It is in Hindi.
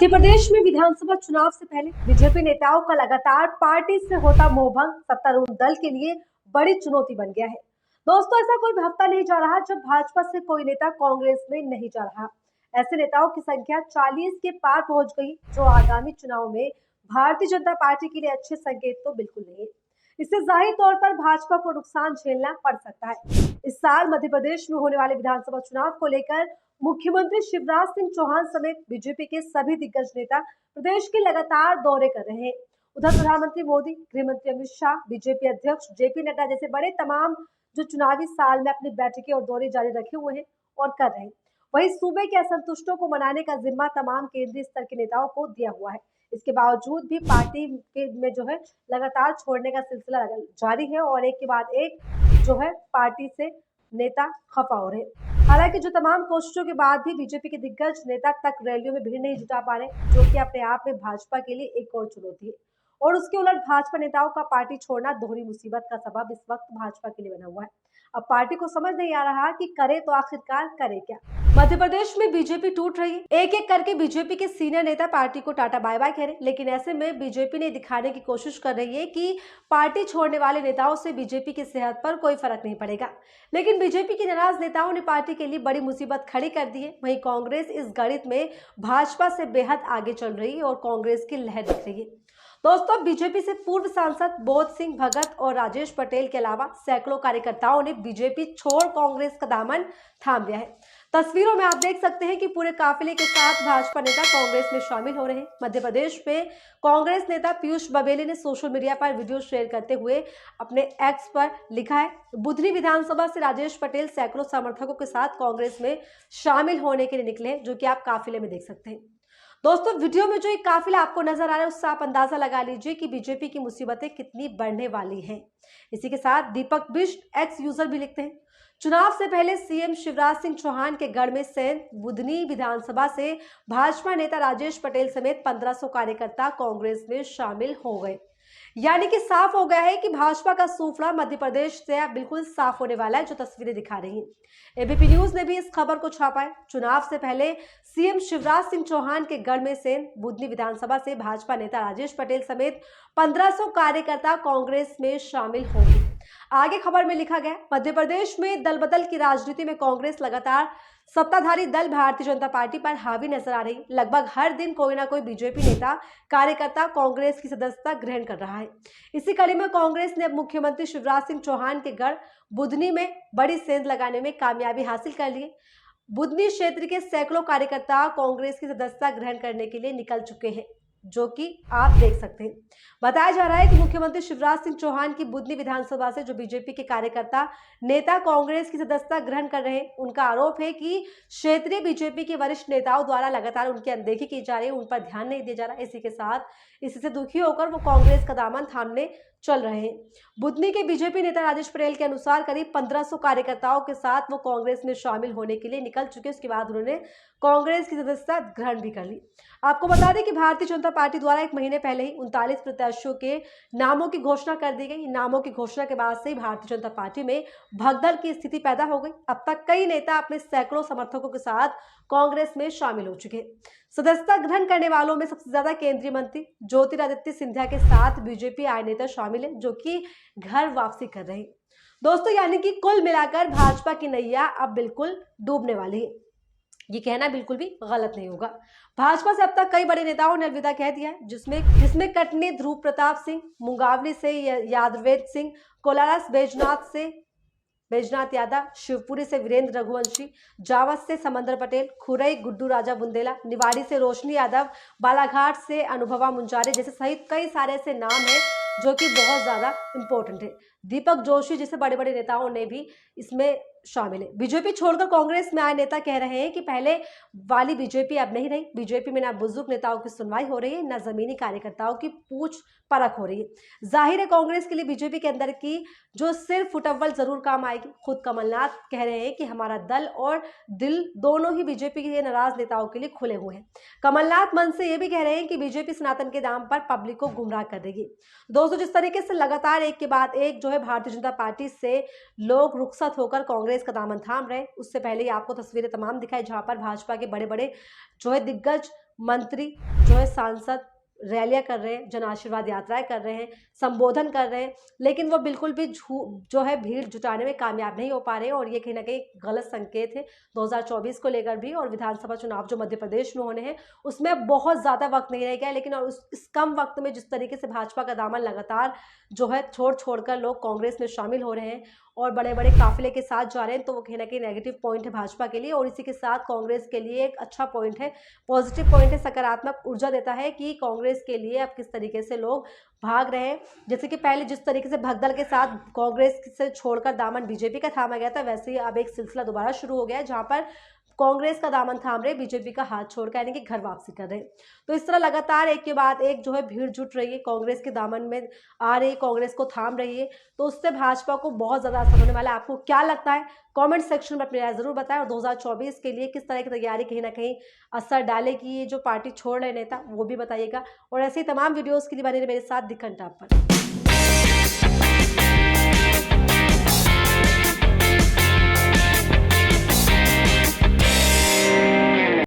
मध्य प्रदेश में विधानसभा चुनाव से पहले बीजेपी नेताओं का लगातार पार्टी से होता मोहभंग सत्तारूढ़ दल के लिए बड़ी चुनौती बन गया है। दोस्तों, ऐसा कोई हफ्ता नहीं जा रहा जब भाजपा से कोई नेता कांग्रेस में नहीं जा रहा। ऐसे नेताओं की संख्या 40 के पार पहुंच गई, जो आगामी चुनाव में भारतीय जनता पार्टी के लिए अच्छे संकेत तो बिल्कुल नहीं है। इससे जाहिर तौर पर भाजपा को नुकसान झेलना पड़ सकता है। इस साल मध्य प्रदेश में होने वाले विधानसभा चुनाव को लेकर मुख्यमंत्री शिवराज सिंह चौहान समेत बीजेपी के सभी दिग्गज नेता प्रदेश के लगातार दौरे कर रहे हैं। उधर प्रधानमंत्री मोदी, गृह मंत्री अमित शाह, बीजेपी अध्यक्ष जेपी नड्डा जैसे बड़े तमाम जो चुनावी साल में अपनी बैठकें और दौरे जारी रखे हुए हैं और कर रहे हैं। वहीं सूबे के असंतुष्टों को मनाने का जिम्मा तमाम केंद्रीय स्तर के नेताओं को दिया हुआ है। इसके बावजूद भी पार्टी के में जो है लगातार छोड़ने का सिलसिला जारी है और एक के बाद एक जो है पार्टी से नेता खफा हो रहे। हालांकि जो तमाम कोशिशों के बाद भी बीजेपी के दिग्गज नेता तक रैलियों में भीड़ नहीं जुटा पा रहे, जो कि अपने आप में भाजपा के लिए एक और चुनौती है। और उसके उलट भाजपा नेताओं का पार्टी छोड़ना दोहरी मुसीबत का सबब इस वक्त भाजपा के लिए बना हुआ है। अब पार्टी को समझ नहीं आ रहा कि करे तो आखिरकार करे क्या। मध्य प्रदेश में बीजेपी टूट रही है। एक एक करके बीजेपी के सीनियर नेता पार्टी को टाटा बाय बाय कह रहे, लेकिन ऐसे में बीजेपी ने दिखाने की कोशिश कर रही है कि पार्टी छोड़ने वाले नेताओं से बीजेपी की सेहत पर कोई फर्क नहीं पड़ेगा। लेकिन बीजेपी के नाराज नेताओं ने पार्टी के लिए बड़ी मुसीबत खड़ी कर दी है। वहीं कांग्रेस इस गणित में भाजपा से बेहद आगे चल रही है और कांग्रेस की लहर दिख रही है। दोस्तों, बीजेपी से पूर्व सांसद बोध सिंह भगत और राजेश पटेल के अलावा सैकड़ों कार्यकर्ताओं ने बीजेपी छोड़ कांग्रेस का दामन थाम लिया है। तस्वीरों में आप देख सकते हैं कि पूरे काफिले के साथ भाजपा नेता कांग्रेस में शामिल हो रहे हैं। मध्य प्रदेश में कांग्रेस नेता पीयूष बघेल ने सोशल मीडिया पर वीडियो शेयर करते हुए अपने एक्स पर लिखा है, बुधनी विधानसभा से राजेश पटेल सैकड़ों समर्थकों के साथ कांग्रेस में शामिल होने के लिए निकले हैं, जो कि आप काफिले में देख सकते हैं। दोस्तों, वीडियो में जो एक काफिला आपको नजर आ रहा है उससे आप अंदाजा लगा लीजिए कि बीजेपी की मुसीबतें कितनी बढ़ने वाली हैं। इसी के साथ दीपक बिष्ट एक्स यूजर भी लिखते हैं, चुनाव से पहले सीएम शिवराज सिंह चौहान के गढ़ में सैन बुधनी विधानसभा से भाजपा नेता राजेश पटेल समेत 1500 कार्यकर्ता कांग्रेस में शामिल हो गए। यानी कि साफ हो गया है कि भाजपा का सूफड़ा मध्य प्रदेश से अब बिल्कुल साफ होने वाला है, जो तस्वीरें दिखा रही हैं। एबीपी न्यूज ने भी इस खबर को छापा है। चुनाव से पहले सीएम शिवराज सिंह चौहान के गढ़ में सेन बुधनी विधानसभा से भाजपा नेता राजेश पटेल समेत 1500 कार्यकर्ता कांग्रेस में शामिल होंगे। आगे खबर में लिखा गया, मध्य प्रदेश में दल बदल की राजनीति में कांग्रेस लगातार सत्ताधारी दल भारतीय जनता पार्टी पर हावी नजर आ रही। लगभग हर दिन कोई ना कोई बीजेपी नेता कार्यकर्ता कांग्रेस की सदस्यता ग्रहण कर रहा है। इसी कड़ी में कांग्रेस ने अब मुख्यमंत्री शिवराज सिंह चौहान के गढ़ बुधनी में बड़ी सेंध लगाने में कामयाबी हासिल कर ली। बुधनी क्षेत्र के सैकड़ों कार्यकर्ता कांग्रेस की सदस्यता ग्रहण करने के लिए निकल चुके हैं, जो कि आप देख सकते हैं। बताया जा रहा है कि मुख्यमंत्री शिवराज सिंह चौहान की बुधनी विधानसभा से जो बीजेपी के कार्यकर्ता नेता कांग्रेस की सदस्यता ग्रहण कर रहे हैं, उनका आरोप है कि क्षेत्रीय बीजेपी के वरिष्ठ नेताओं द्वारा लगातार उनकी अनदेखी की जा रही है, उन पर ध्यान नहीं दिया जा रहा है। इसी के साथ इससे दुखी होकर वो कांग्रेस का दामन थामने चल रहे हैं। बुधनी के बीजेपी नेता राजेश पटेल के अनुसार करीब 1500 कार्यकर्ताओं के साथ वो कांग्रेस में शामिल होने के लिए निकल चुके। उसके बाद उन्होंने कांग्रेस की सदस्यता ग्रहण भी कर ली। आपको बता दें कि भारतीय जनता पार्टी द्वारा एक महीने पहले ही 39 प्रत्याशियों के नामों की घोषणा कर दी गई। नामों की घोषणा के बाद से भारतीय जनता पार्टी में भगदड़ की स्थिति पैदा हो गई। अब तक कई नेता अपने सैकड़ों समर्थकों के साथ कांग्रेस में शामिल हो चुके। सदस्यता ग्रहण करने वालों में सबसे ज्यादा केंद्रीय मंत्री ज्योतिरादित्य सिंधिया के साथ बीजेपी आए नेता शामिल है, जो कि घर वापसी कर रहे हैं। दोस्तों, यानी कि कुल मिलाकर भाजपा की नैया अब बिल्कुल डूबने वाली है। ये कहना बिल्कुल भी गलत नहीं होगा। भाजपा से अब तक कई बड़े नेताओं ने अलविदा कह दिया है, जिसमें कटनी ध्रुव प्रताप सिंह, मुंगावली से यादवेद सिंह, कोलारस बैजनाथ यादव, शिवपुरी से वीरेंद्र रघुवंशी, जावस से समंदर पटेल, खुरई गुड्डू राजा बुंदेला, निवाड़ी से रोशनी यादव, बालाघाट से अनुभवा मुंजारे जैसे सहित कई सारे ऐसे नाम हैं जो कि बहुत ज्यादा इंपॉर्टेंट है। दीपक जोशी जैसे बड़े बड़े नेताओं ने भी इसमें शामिल है। बीजेपी छोड़कर कांग्रेस में आए नेता कह रहे हैं कि पहले वाली बीजेपी अब नहीं रही। बीजेपी में न बुजुर्ग नेताओं की सुनवाई हो रही है, न जमीनी कार्यकर्ताओं की पूछ परख हो रही है। जाहिर है कांग्रेस के लिए बीजेपी के अंदर की जो सिर्फ फुटअव्वल जरूर काम आएगी। खुद कमलनाथ कह रहे हैं कि हमारा दल और दिल दोनों ही बीजेपी के नाराज नेताओं के लिए खुले हुए हैं। कमलनाथ मन से ये भी कह रहे हैं कि बीजेपी सनातन के नाम पर पब्लिक को गुमराह कर देगी। दोस्तों, जिस तरीके से लगातार एक के बाद एक जो है भारतीय जनता पार्टी से लोग रुखसत होकर कांग्रेस का दामन थाम रहे, उससे पहले ही आपको तस्वीरें तमाम दिखाई जहां पर भाजपा के बड़े बड़े जो है दिग्गज मंत्री जो है, सांसद रैलियां कर रहे हैं, जन आशीर्वाद यात्राएं कर रहे हैं, संबोधन कर रहे हैं, लेकिन वो बिल्कुल भी जो है भीड़ जुटाने में कामयाब नहीं हो पा रहे हैं। और ये कहीं ना कहीं गलत संकेत है 2024 को लेकर भी। और विधानसभा चुनाव जो मध्य प्रदेश में होने हैं उसमें बहुत ज़्यादा वक्त नहीं रह गया है, लेकिन और इस कम वक्त में जिस तरीके से भाजपा का दामन लगातार जो है छोड़ कर लोग कांग्रेस में शामिल हो रहे हैं और बड़े बड़े काफिले के साथ जा रहे हैं, तो वो कहीं ना कहीं नेगेटिव पॉइंट है भाजपा के लिए। और इसी के साथ कांग्रेस के लिए एक अच्छा पॉइंट है, पॉजिटिव पॉइंट है, सकारात्मक ऊर्जा देता है कि कांग्रेस के लिए अब किस तरीके से लोग भाग रहे हैं। जैसे कि पहले जिस तरीके से भगदड़ के साथ कांग्रेस से छोड़कर दामन बीजेपी का थामा गया था, वैसे ही अब एक सिलसिला दोबारा शुरू हो गया है जहां पर कांग्रेस का दामन थाम रहे, बीजेपी का हाथ छोड़कर यानी कि घर वापसी कर रहे। तो इस तरह लगातार एक के बाद एक जो है भीड़ जुट रही है, कांग्रेस के दामन में आ रही है, कांग्रेस को थाम रही है, तो उससे भाजपा को बहुत ज्यादा असर होने वाला है। आपको क्या लगता है? कमेंट सेक्शन में अपनी राय जरूर बताएं। और 2024 के लिए किस तरह की तैयारी कहीं ना कहीं असर डालेगी ये जो पार्टी छोड़ रहे नेता, वो भी बताइएगा। और ऐसे ही तमाम वीडियोस के लिए बने रहिए मेरे साथ दी घंटा पर।